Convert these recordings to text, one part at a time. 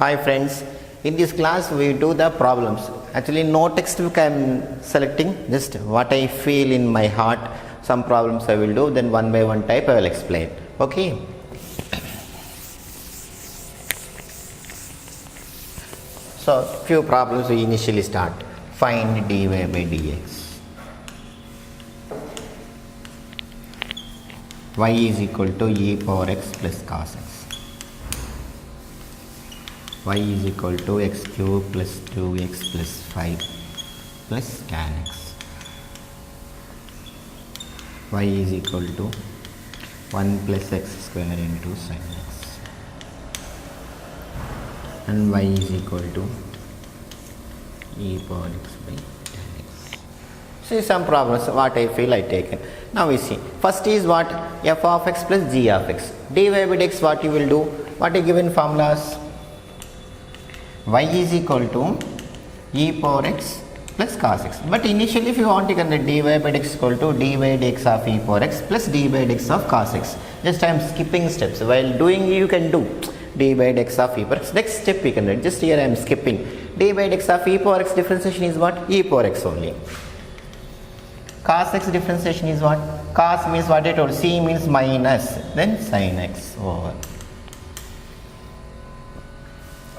Hi friends, in this class we do the problems. Actually no textbook I am selecting, just what I feel in my heart. Some problems I will do, then one by one type I will explain. Okay. So few problems we initially start. Find dy by dx. Y is equal to e power x plus cos x. Y is equal to x cube plus 2x plus 5 plus tan x. Y is equal to 1 plus x square into sin x. And y is equal to e power x by tan x. See some problems, what I feel I taken. Now we see. First is what? F of x plus g of x. Dy by dx, what you will do? What are given formulas? Y is equal to e power x plus cos x. But initially if you want, you can write dy by dx equal to dy by dx of e power x plus dy by dx of cos x. Just I am skipping steps. While doing you can do dy by dx of e power x. Next step you can write. Just here I am skipping. Dy by dx of e power x differentiation is what? E power x only. Cos x differentiation is what? Cos means what I told. C means minus. Then sin x over.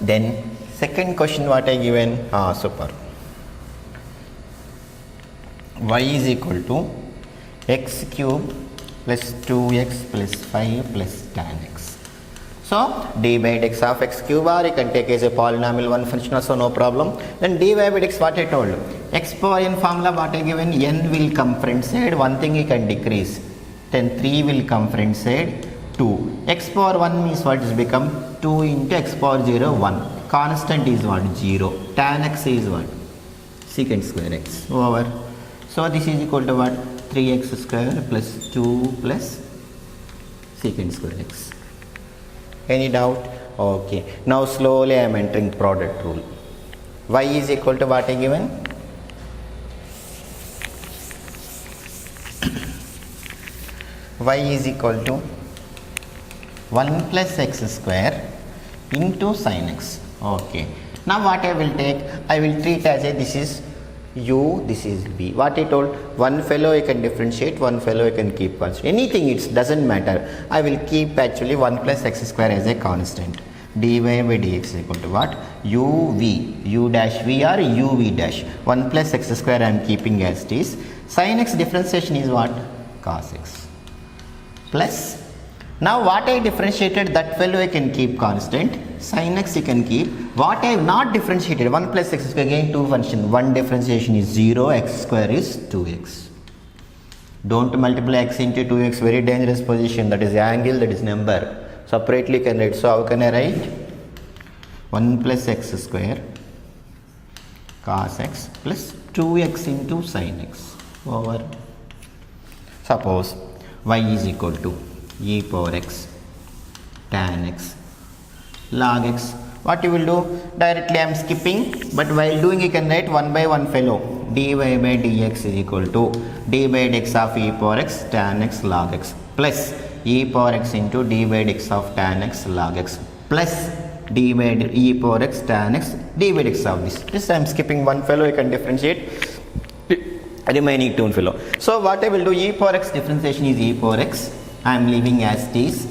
Then second question what I given? Super. Y is equal to x cube plus 2x plus 5 plus tan x. So dy by dx of x cube, or you can take as a polynomial one function also, no problem. Then dy by dx what I told. X power n formula what I given, n will come front side, one thing you can decrease. Then 3 will come front side, 2. X power 1 means what is become 2 into x power 0, 1. Constant is what? 0. Tan x is what? Secant square x over. So this is equal to what? 3x square plus 2 plus secant square x. Any doubt? Okay. Now slowly I am entering product rule. Y is equal to what I given? Y is equal to 1 plus x square into sin x. Okay. Now what I will take? I will treat as a this is u, this is b. What I told? One fellow you can differentiate, one fellow you can keep constant. Anything, it doesn't matter. I will keep actually 1 plus x square as a constant. Dy by dx is equal to what? uv, u dash v or uv dash. 1 plus x square I am keeping as it is. Sin x differentiation is what? Cos x. Plus, now what I differentiated, that fellow I can keep constant. Sin x you can keep. What I have not differentiated, 1 plus x square, again two function. One differentiation is 0, x square is 2x. Don't multiply x into 2x, very dangerous position. That is angle, that is number. Separately can write. So how can I write? 1 plus x square cos x plus 2x into sin x over. Suppose y is equal to e power x tan x log x. What you will do? Directly I am skipping, but while doing you can write one by one fellow. Dy by dx is equal to dy by dx of e power x tan x log x plus e power x into dy by dx of tan x log x plus dy by e power x tan x dy by dx of this. This I am skipping one fellow, you can differentiate remaining two fellow. So what I will do? E power x differentiation is e power x. I am leaving as it is.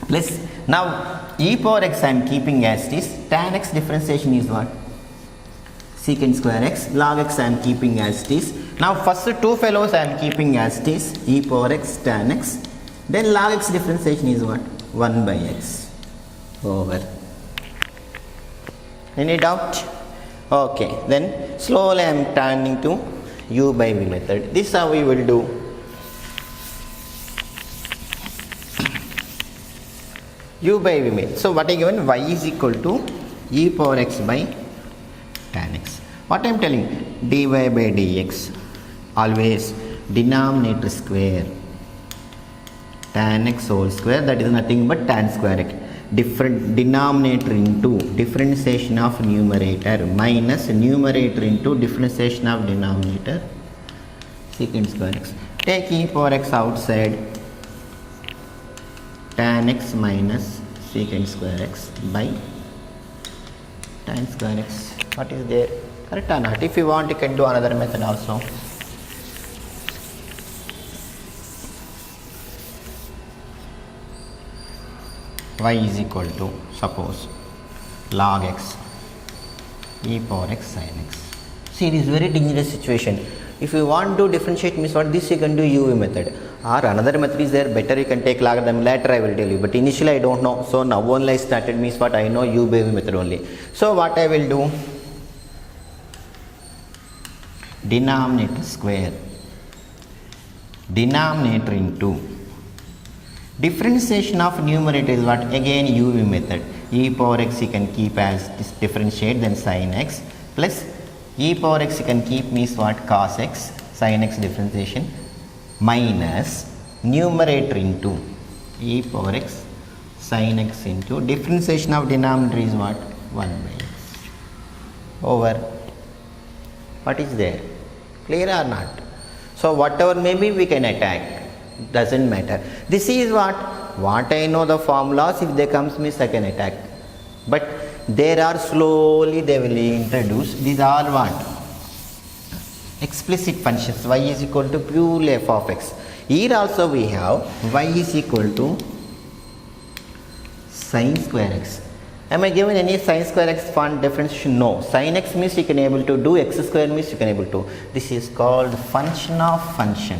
Plus now e power x I am keeping as it is. Tan x differentiation is what? Secant square x. Log x I am keeping as it is. Now first two fellows I am keeping as it is. E power x tan x. Then log x differentiation is what? 1 by x over. Any doubt? Okay. Then slowly I am turning to u by v method. This is how we will do. U by v method. So what I given? Y is equal to e power x by tan x. What I am telling? Dy by dx. Always denominator square. Tan x whole square, that is nothing but tan square x. Different denominator into differentiation of numerator minus numerator into differentiation of denominator secant square x. Take e power x outside. Tan x minus secant square x by tan square x. What is there? Correct or not? If you want, you can do another method also. Y is equal to, suppose, log x e power x sin x. See, it is very dangerous situation. If you want to differentiate means what, this you can do UV method, or another method is there, better you can take logarithm. Later I will tell you, but initially I don't know. So now only I started means what, I know UV method only. So what I will do, denominator square, denominator into differentiation of numerator is what, again UV method. E power x you can keep as this differentiate, then sin x, plus e power x you can keep means what, cos x, sin x differentiation, minus numerator into e power x sin x into differentiation of denominator is what, 1 by x over what is there, clear or not? So whatever maybe we can attack, doesn't matter. This is what I know the formulas, if they comes means I can attack, but there are slowly they will introduce, these are what, explicit functions. Y is equal to purely f of x. Here also we have y is equal to sin square x. Am I given any sin square x fund differentiation? No. Sin x means you can able to do, x square means you can able to. This is called function of function.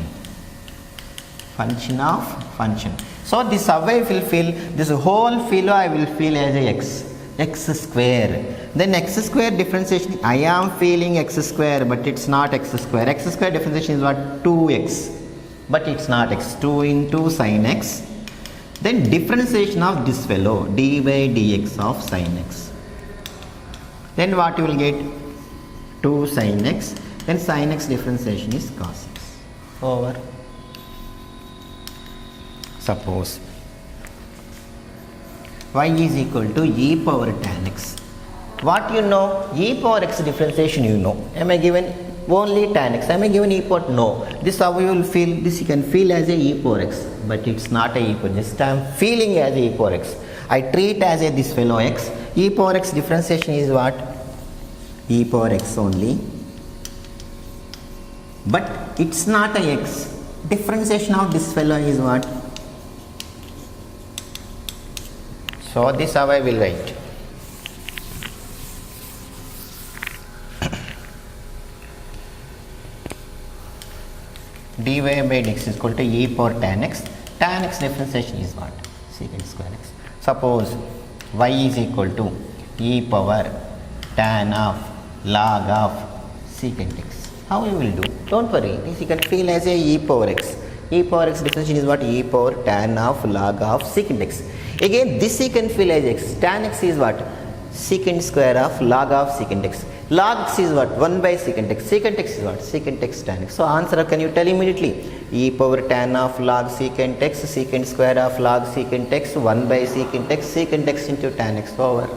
Function of function. So this away will feel, this whole filo I will feel as a x square. Then x square differentiation, I am feeling x square, but it's not x square. X square differentiation is what, 2x, but it's not x. 2 into sin x. Then differentiation of this fellow, dy dx of sin x. Then what you will get, 2 sin x. Then sin x differentiation is cos x over, suppose, y is equal to e power tan x. What you know, e power x differentiation you know. Am I given only tan x? Am I given e power? No. This how you will feel, this you can feel as a e power x, but it's not a e power. Just I am feeling as a e power x. I treat as a this fellow x. E power x differentiation is what? E power x only. But it's not a x. Differentiation of this fellow is what? So this how I will write. dy by dx is equal to e power tan x. Tan x differentiation is what? Secant square x. Suppose y is equal to e power tan of log of secant x. How you will do? Don't worry, this you can feel as a e power x. E power x differentiation is what? E power tan of log of secant x. Again this you can feel as x. Tan x is what? Secant square of log of secant x. Log x is what? 1 by secant x. Secant x is what? Secant x tan x. So answer can you tell immediately? E power tan of log secant x, secant square of log secant x, 1 by secant x into tan x over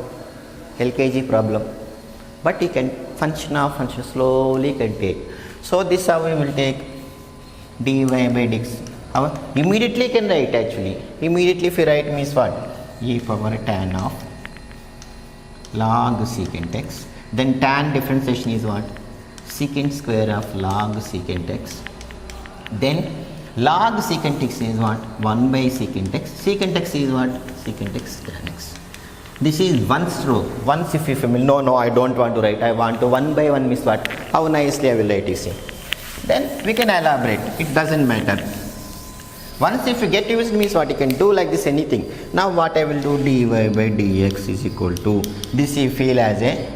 LKG problem. But you can function of function slowly can take. So this how we will take dy by dx. Immediately can write actually. Immediately if you write means what? E power tan of log secant x. Then tan differentiation is what? Secant square of log secant x. Then log secant x is what? 1 by secant x. Secant x is what? Secant x tan x. This is one stroke. Once if you familiar. No, I don't want to write. I want to 1 by 1 means what? How nicely I will write, you see. Then we can elaborate. It doesn't matter. Once if you get used means what, you can do like this anything. Now what I will do, dy by dx is equal to, this you feel as a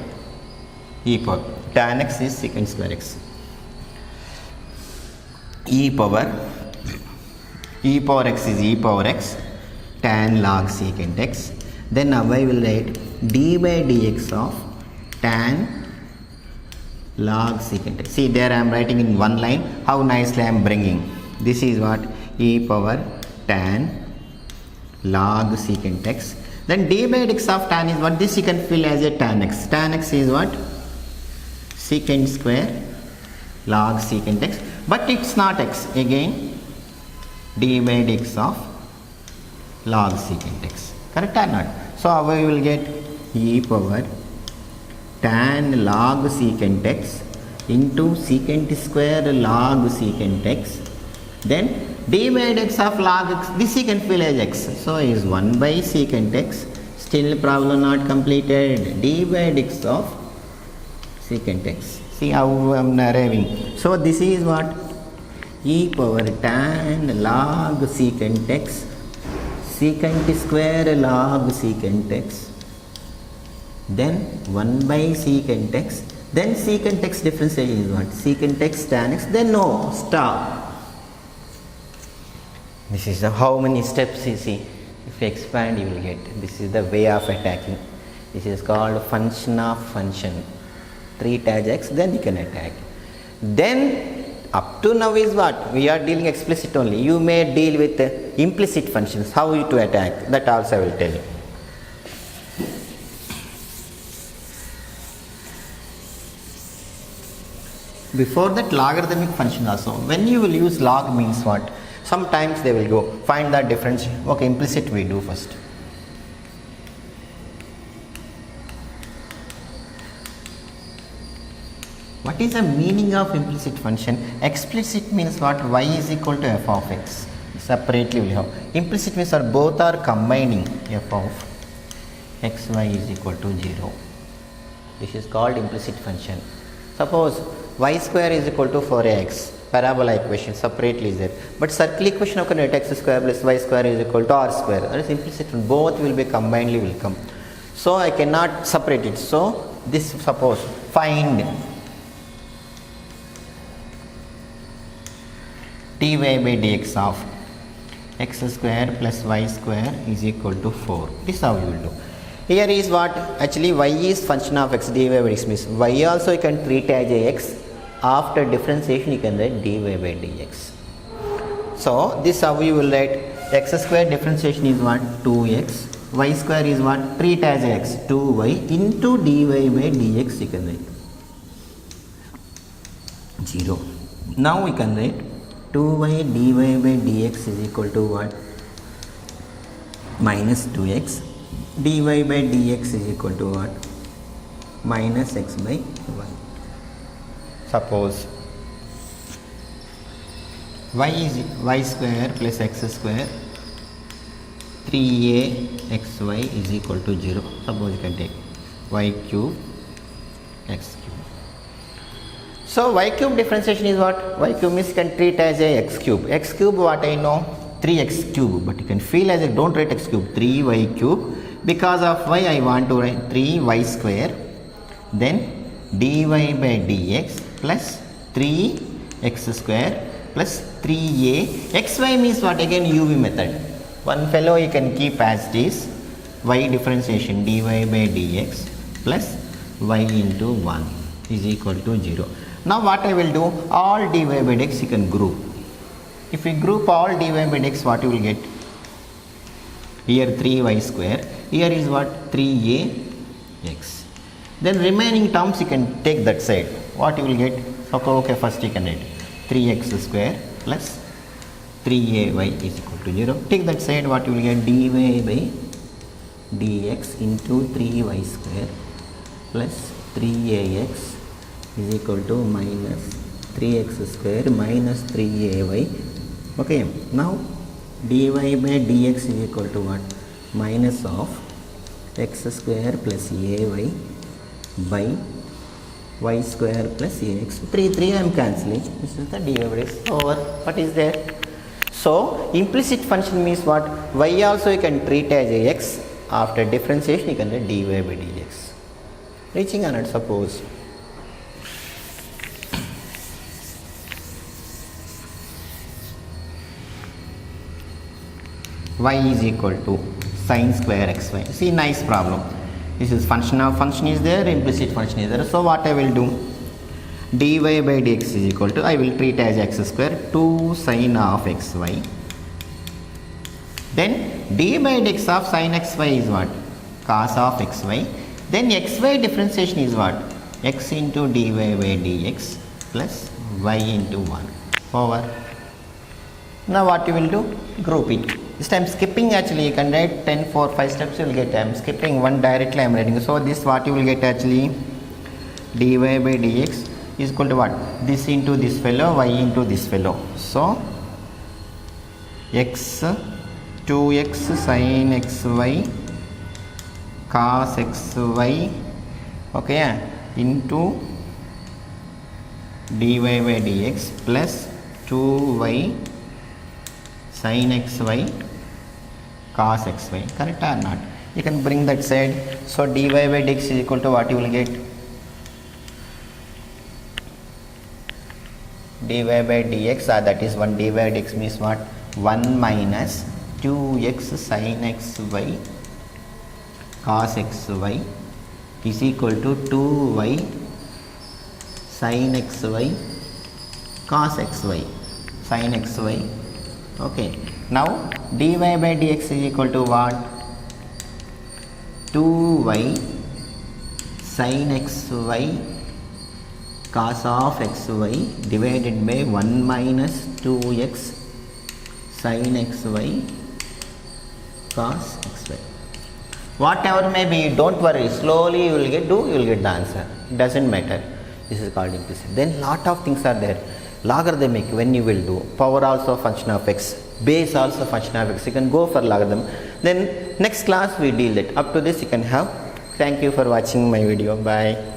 e power, tan x is secant square x, e power x is e power x, tan log secant x. Then now I will write d by dx of tan log secant x. See there I am writing in one line, how nicely I am bringing. This is what? E power tan log secant x. Then d by dx of tan is what? This you can fill as a tan x. Tan x is what? Secant square log secant x. But it's not x. Again d by dx of log secant x. correct or not? So we will get e power tan log secant x into secant square log secant x, then d by dx of log x, the secant will as x, so is 1 by secant x, still problem not completed, d by dx of secant x. See how I am arriving. So this is what? E power tan log secant x, secant square log secant x, then 1 by secant x, then secant x differentiation is what? Secant x tan x, then no, stop. This is the how many steps you see. If you expand, you will get. This is the way of attacking. This is called function of function. Treat as x, then you can attack. Then up to now is what? We are dealing explicit only. You may deal with implicit functions. How you to attack? That also I will tell you. Before that, logarithmic function also. When you will use log means what? Sometimes they will go find the difference. Okay, implicit we do first. What is the meaning of implicit function? Explicit means what? Y is equal to f of x. Separately we have. Implicit means both are combining f of x, y is equal to 0. This is called implicit function. Suppose y square is equal to 4ax. Parabola equation separately is there, but circle equation of x square plus y square is equal to r square. That is implicit. Both will be combinedly will come. So I cannot separate it. So this, suppose find dy by dx of x square plus y square is equal to 4. This is how you will do. Here is what? Actually y is function of x, dy by dx means y also you can treat as a x. After differentiation you can write dy by dx. So this how you will write. X square differentiation is what? 2x. Y square is what? Treat as x, 2y into dy by dx you can write 0. Now we can write 2y dy by dx is equal to what? Minus 2x. Dy by dx is equal to what? Minus x by 1. Suppose y is y square plus x square 3a xy is equal to 0. Suppose you can take y cube x cube. So y cube differentiation is what? Y cube means you can treat as a x cube. X cube what I know? 3x cube, but you can feel as a don't write x cube, 3y cube. Because of y I want to write 3y square, then dy by dx plus 3x square plus 3a. xy means what? Again UV method. One fellow you can keep as this y differentiation dy by dx plus y into 1 is equal to 0. Now what I will do? All dy by dx you can group. If we group all dy by dx, what you will get? Here 3y square. Here is what? 3ax. Then remaining terms you can take that side. What you will get? Okay, first you can write 3x square plus 3ay is equal to 0. Take that side, what you will get? dy by dx into 3y square plus 3ax is equal to minus 3x square minus 3ay. Okay, now dy by dx is equal to what? Minus of x square plus ay by y square plus ax. 3 I am cancelling. This is the dy by dx over. What is there? So implicit function means what? Y also you can treat as a x. After differentiation you can write dy by dx. Reaching on it, suppose y is equal to sin square xy. See, nice problem. This is function of function is there, implicit function is there. So what I will do? Dy by dx is equal to, I will treat as x square 2 sin of xy. Then d by dx of sin xy is what? Cos of xy. Then xy differentiation is what? X into dy by dx plus y into 1 over. Now what you will do? Group it. This time skipping, actually you can write 10 4 5 steps you will get. I am skipping one directly I am writing. So this what you will get actually, dy by dx is equal to what? This into this fellow, y into this fellow. So x 2x sin xy cos xy, okay, into dy by dx plus 2y sin xy cos xy. Correct or not? You can bring that side. So dy by dx is equal to what you will get? dy by dx, that is 1 dy by dx means what? 1 minus 2x sin xy cos xy is equal to 2y sin xy cos xy sin xy. Okay, now dy by dx is equal to what? 2y sin xy cos of xy divided by 1 minus 2x sin xy cos xy. Whatever may be, don't worry, slowly you will get the answer. It doesn't matter. This is called implicit. Then lot of things are there. Logarithmic, when you will do, power also function of x, base also function of x, you can go for logarithm. Then next class we deal it. Up to this you can have. Thank you for watching my video. Bye.